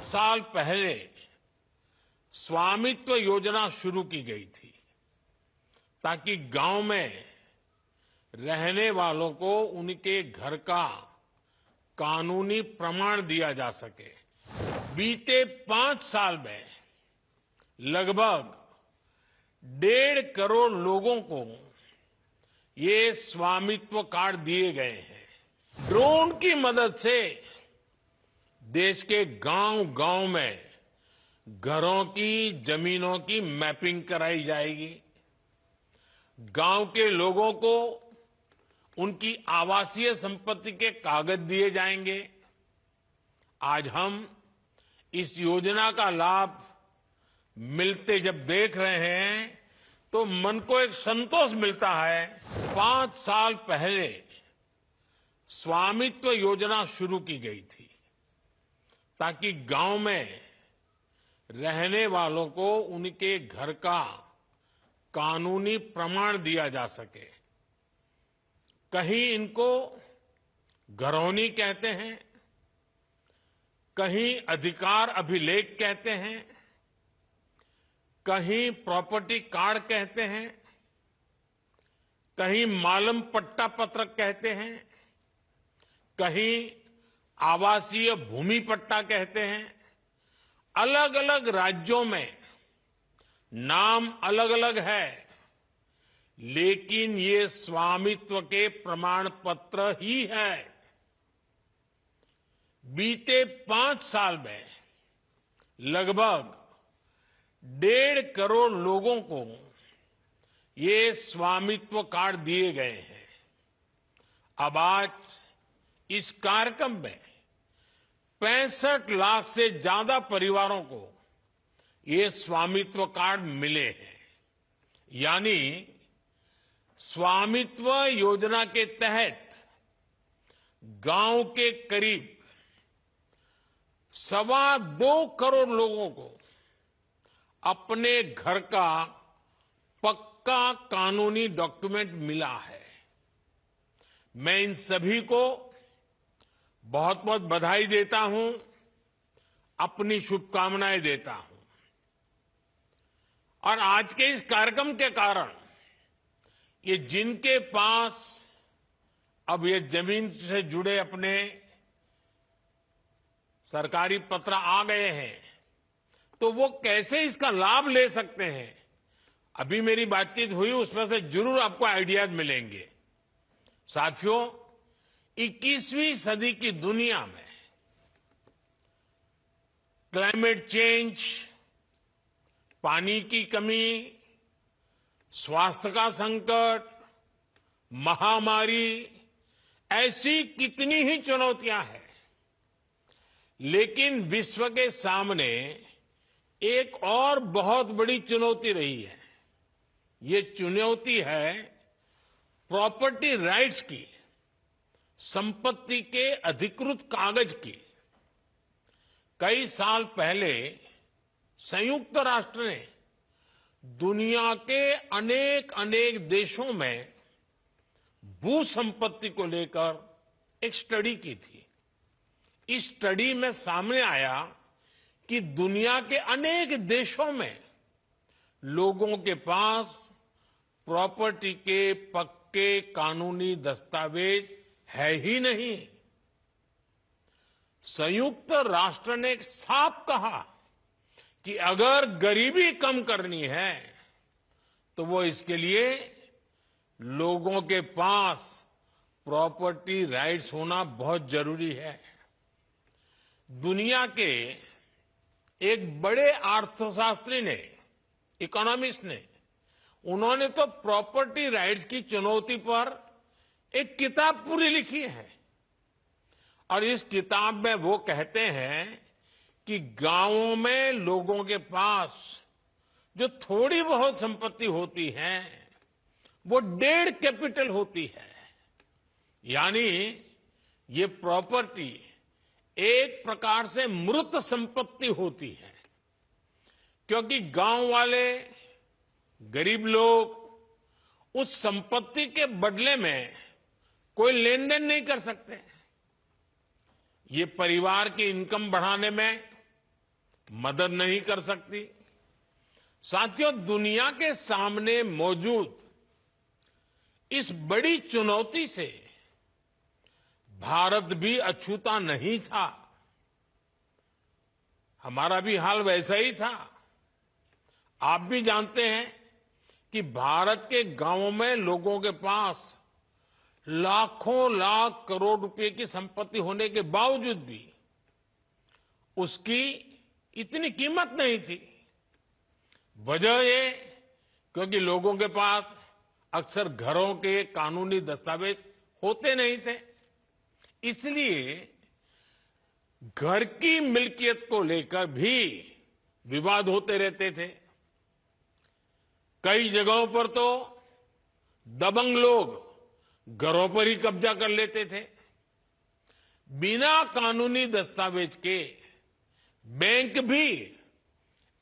साल पहले स्वामित्व योजना शुरू की गई थी ताकि गांव में रहने वालों को उनके घर का कानूनी प्रमाण दिया जा सके। बीते 5 साल में लगभग 1.5 करोड़ लोगों को ये स्वामित्व कार्ड दिए गए हैं। ड्रोन की मदद से देश के गांव-गांव में घरों की, जमीनों की मैपिंग कराई जाएगी। गांव के लोगों को उनकी आवासीय संपत्ति के कागज दिए जाएंगे। आज हम इस योजना का लाभ मिलते जब देख रहे हैं तो मन को एक संतोष मिलता है। 5 साल पहले स्वामित्व योजना शुरू की गई थी ताकि गांव में रहने वालों को उनके घर का कानूनी प्रमाण दिया जा सके। कहीं इनको घरौनी कहते हैं, कहीं अधिकार अभिलेख कहते हैं, कहीं प्रॉपर्टी कार्ड कहते हैं, कहीं मालम पट्टा पत्रक कहते हैं, कहीं आवासीय भूमि पट्टा कहते हैं। अलग अलग राज्यों में नाम अलग अलग है, लेकिन ये स्वामित्व के प्रमाण पत्र ही है। बीते 5 साल में लगभग 1.5 करोड़ लोगों को ये स्वामित्व कार्ड दिए गए हैं। अब आज इस कार्यक्रम में 65 लाख से ज्यादा परिवारों को ये स्वामित्व कार्ड मिले हैं। यानी स्वामित्व योजना के तहत गांव के करीब 2.25 करोड़ लोगों को अपने घर का पक्का कानूनी डॉक्यूमेंट मिला है। मैं इन सभी को बहुत बहुत बधाई देता हूं, अपनी शुभकामनाएं देता हूं। और आज के इस कार्यक्रम के कारण ये जिनके पास अब ये जमीन से जुड़े अपने सरकारी पत्र आ गए हैं तो वो कैसे इसका लाभ ले सकते हैं, अभी मेरी बातचीत हुई, उसमें से जरूर आपको आइडियाज मिलेंगे। साथियों, 21वीं सदी की दुनिया में क्लाइमेट चेंज, पानी की कमी, स्वास्थ्य का संकट, महामारी, ऐसी कितनी ही चुनौतियां हैं, लेकिन विश्व के सामने एक और बहुत बड़ी चुनौती रही है। ये चुनौती है प्रॉपर्टी राइट्स की, संपत्ति के अधिकृत कागज की। कई साल पहले संयुक्त राष्ट्र ने दुनिया के अनेक देशों में भू संपत्ति को लेकर एक स्टडी की थी। इस स्टडी में सामने आया कि दुनिया के अनेक देशों में लोगों के पास प्रॉपर्टी के पक्के कानूनी दस्तावेज है ही नहीं। संयुक्त राष्ट्र ने साफ कहा कि अगर गरीबी कम करनी है तो वो इसके लिए लोगों के पास प्रॉपर्टी राइट्स होना बहुत जरूरी है। दुनिया के एक बड़े अर्थशास्त्री ने, इकोनॉमिस्ट ने, उन्होंने तो प्रॉपर्टी राइट्स की चुनौती पर एक किताब पूरी लिखी है। और इस किताब में वो कहते हैं कि गांवों में लोगों के पास जो थोड़ी बहुत संपत्ति होती है वो 1.5 कैपिटल होती है। यानी ये प्रॉपर्टी एक प्रकार से मृत संपत्ति होती है, क्योंकि गांव वाले गरीब लोग उस संपत्ति के बदले में कोई लेन देन नहीं कर सकते। ये परिवार की इनकम बढ़ाने में, मदद नहीं कर सकती। साथियों, दुनिया के सामने मौजूद इस बड़ी चुनौती से भारत भी अछूता नहीं था। हमारा भी हाल वैसा ही था। आप भी जानते हैं कि भारत के गांवों में लोगों के पास लाखों लाख करोड़ रुपए की संपत्ति होने के बावजूद भी उसकी इतनी कीमत नहीं थी। वजह ये क्योंकि लोगों के पास अक्सर घरों के कानूनी दस्तावेज होते नहीं थे। इसलिए घर की मिल्कियत को लेकर भी विवाद होते रहते थे। कई जगहों पर तो दबंग लोग घरों पर ही कब्जा कर लेते थे। बिना कानूनी दस्तावेज के बैंक भी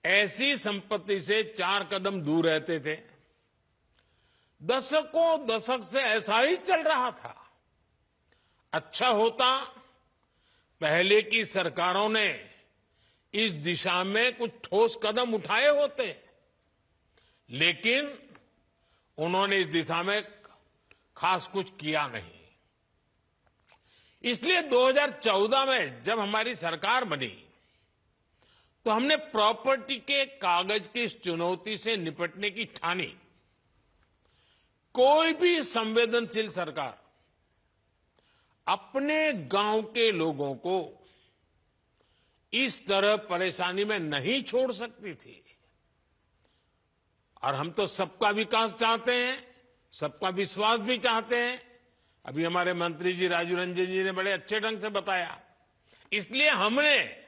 ऐसी संपत्ति से 4 कदम दूर रहते थे। दशकों दशक से ऐसा ही चल रहा था। अच्छा होता पहले की सरकारों ने इस दिशा में कुछ ठोस कदम उठाए होते, लेकिन उन्होंने इस दिशा में खास कुछ किया नहीं। इसलिए 2014 में जब हमारी सरकार बनी तो हमने प्रॉपर्टी के कागज की इस चुनौती से निपटने की ठानी। कोई भी संवेदनशील सरकार अपने गांव के लोगों को इस तरह परेशानी में नहीं छोड़ सकती थी। और हम तो सबका विकास चाहते हैं, सबका विश्वास भी चाहते हैं। अभी हमारे मंत्री जी राजू रंजन जी ने बड़े अच्छे ढंग से बताया। इसलिए हमने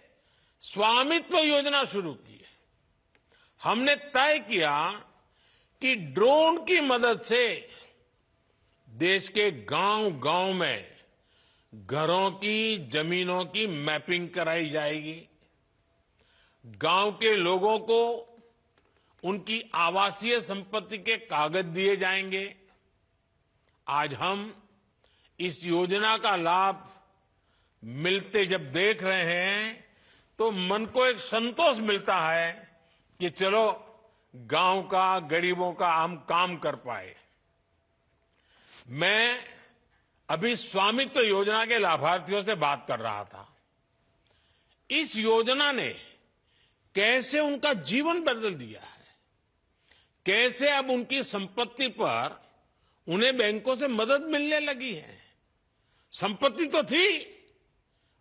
स्वामित्व योजना शुरू की। हमने तय किया कि ड्रोन की मदद से देश के गांव-गांव में घरों की, जमीनों की मैपिंग कराई जाएगी। गांव के लोगों को उनकी आवासीय संपत्ति के कागज दिए जाएंगे। आज हम इस योजना का लाभ मिलते जब देख रहे हैं तो मन को एक संतोष मिलता है कि चलो गांव का, गरीबों का हम काम कर पाए। मैं अभी स्वामित्व योजना के लाभार्थियों से बात कर रहा था। इस योजना ने कैसे उनका जीवन बदल दिया है, कैसे अब उनकी संपत्ति पर उन्हें बैंकों से मदद मिलने लगी है। संपत्ति तो थी,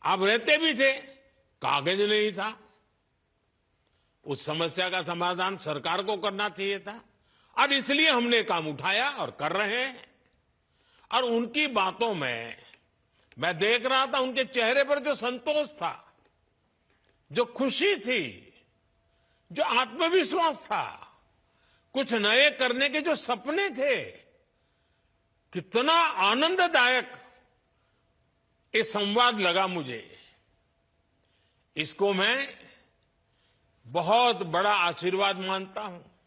आप रहते भी थे, कागज नहीं था। उस समस्या का समाधान सरकार को करना चाहिए था और इसलिए हमने काम उठाया और कर रहे हैं। और उनकी बातों में मैं देख रहा था, उनके चेहरे पर जो संतोष था, जो खुशी थी, जो आत्मविश्वास था, कुछ नए करने के जो सपने थे, कितना आनंददायक ये संवाद लगा मुझे। इसको मैं बहुत बड़ा आशीर्वाद मानता हूं।